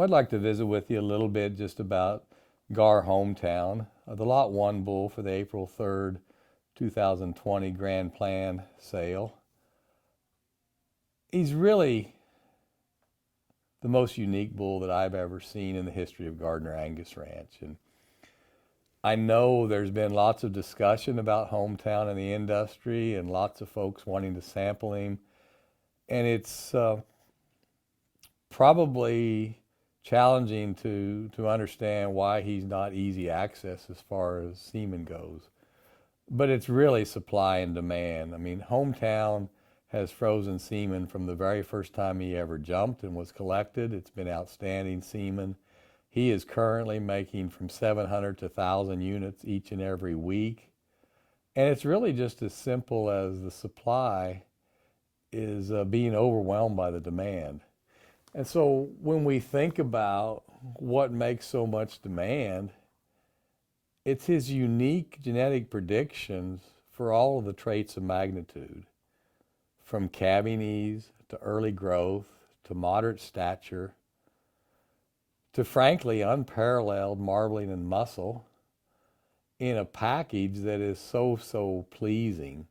Well, I'd like to visit with you a little bit just about GAR Home Town, the Lot 1 bull for the April 3rd, 2020 Grand Plan sale. He's really the most unique bull that I've ever seen in the history of Gardiner Angus Ranch. And I know there's been lots of discussion about Home Town in the industry and lots of folks wanting to sample him. And it's probably challenging to understand why he's not easy access as far as semen goes. But it's really supply and demand. I mean, Home Town has frozen semen from the very first time he ever jumped and was collected. It's been outstanding semen. He is currently making from 700 to 1,000 units each and every week. And it's really just as simple as the supply is being overwhelmed by the demand. And so when we think about what makes so much demand, it's his unique genetic predictions for all of the traits of magnitude, from calving ease to early growth to moderate stature to frankly unparalleled marbling and muscle in a package that is so pleasing.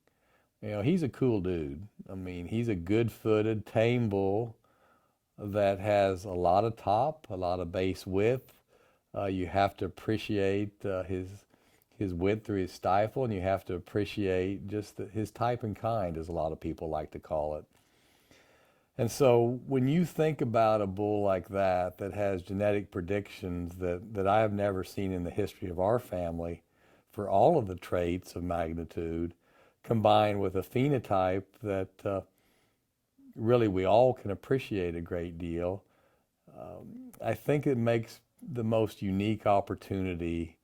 You know, he's a cool dude. I mean, he's a good-footed, tame bull that has a lot of top, a lot of base width. You have to appreciate his width through his stifle, and you have to appreciate just his type and kind, as a lot of people like to call it. And so when you think about a bull like that has genetic predictions that I have never seen in the history of our family for all of the traits of magnitude, combined with a phenotype that really we all can appreciate a great deal, I think it makes the most unique opportunity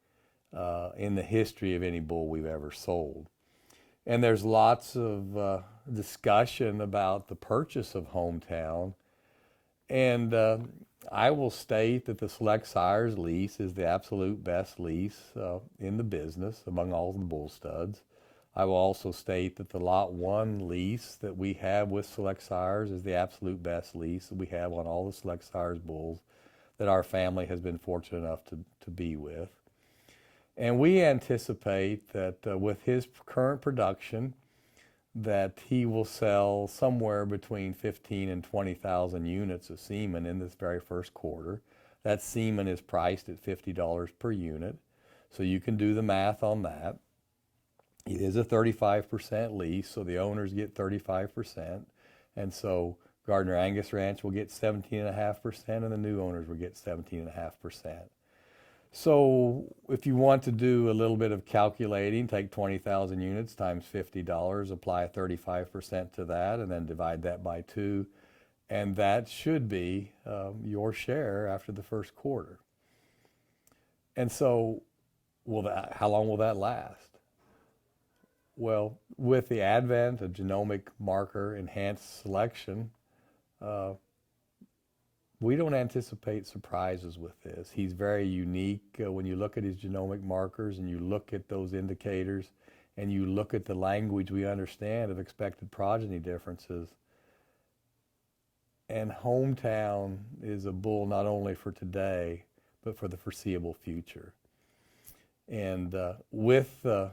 in the history of any bull we've ever sold. And there's lots of discussion about the purchase of Home Town. And I will state that the Select Sires lease is the absolute best lease in the business among all the bull studs. I will also state that the Lot 1 lease that we have with Select Sires is the absolute best lease that we have on all the Select Sires bulls that our family has been fortunate enough to be with. And we anticipate that with his current production, that he will sell somewhere between 15 and 20,000 units of semen in this very first quarter. That semen is priced at $50 per unit, so you can do the math on that. It is a 35% lease, so the owners get 35%, and so Gardiner Angus Ranch will get 17.5%, and the new owners will get 17.5%. So if you want to do a little bit of calculating, take 20,000 units times $50, apply 35% to that, and then divide that by 2, and that should be your share after the first quarter. And so how long will that last? Well, with the advent of genomic marker enhanced selection, we don't anticipate surprises with this. He's very unique. When you look at his genomic markers and you look at those indicators and you look at the language we understand of expected progeny differences, and Home Town is a bull not only for today, but for the foreseeable future. And with the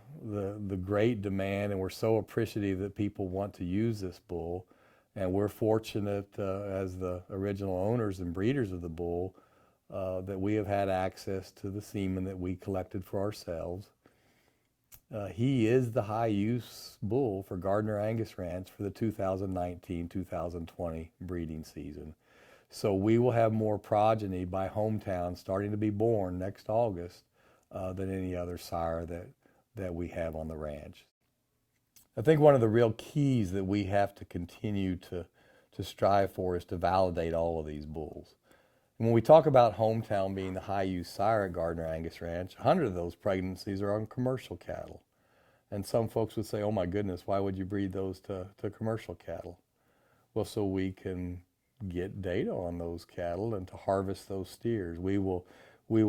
great demand, and we're so appreciative that people want to use this bull, and we're fortunate as the original owners and breeders of the bull that we have had access to the semen that we collected for ourselves. He is the high-use bull for Gardiner Angus Ranch for the 2019-2020 breeding season. So we will have more progeny by Home Town starting to be born next August than any other sire that we have on the ranch. I think one of the real keys that we have to continue to strive for is to validate all of these bulls. And when we talk about Home Town being the high-use sire at Gardiner Angus Ranch, 100 of those pregnancies are on commercial cattle. And some folks would say, oh my goodness, why would you breed those to commercial cattle? Well, so we can get data on those cattle and to harvest those steers. We will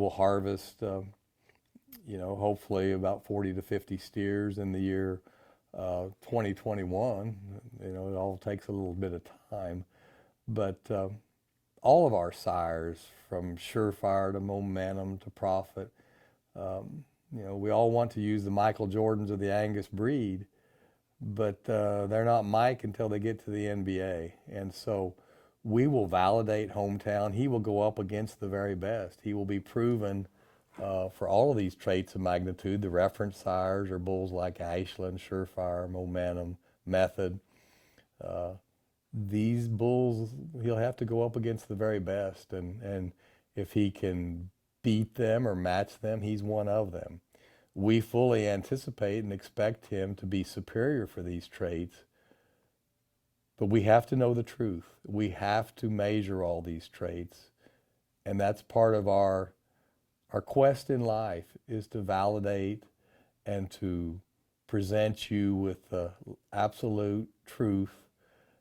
harvest, hopefully about 40 to 50 steers in the year 2021. It all takes a little bit of time, but all of our sires, from Surefire to Momentum to Prophet. We all want to use the Michael Jordans of the Angus breed, but they're not Mike until they get to the NBA. And so we will validate Hometown. He will go up against the very best. He will be proven for all of these traits of magnitude. The reference sires are bulls like Ashland, Surefire, Momentum, Method. These bulls, he'll have to go up against the very best. And if he can beat them or match them, he's one of them. We fully anticipate and expect him to be superior for these traits. But we have to know the truth. We have to measure all these traits. And that's part of our quest in life, is to validate and to present you with the absolute truth,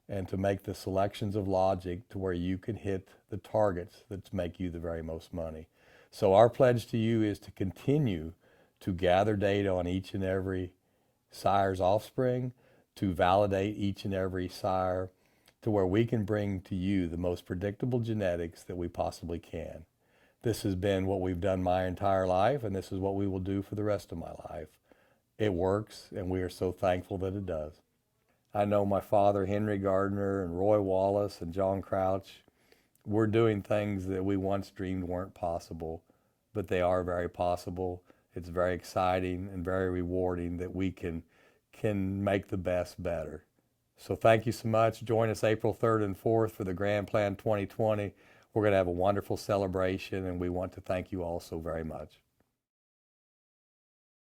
and to make the selections of logic to where you can hit the targets that make you the very most money. So our pledge to you is to continue to gather data on each and every sire's offspring, to validate each and every sire, to where we can bring to you the most predictable genetics that we possibly can. This has been what we've done my entire life, and this is what we will do for the rest of my life. It works, and we are so thankful that it does. I know my father, Henry Gardiner, and Roy Wallace, and John Crouch, we're doing things that we once dreamed weren't possible, but they are very possible. It's very exciting and very rewarding that we can make the best better. So thank you so much. Join us April 3rd and 4th for the Grand Plan 2020. We're going to have a wonderful celebration, and we want to thank you all so very much.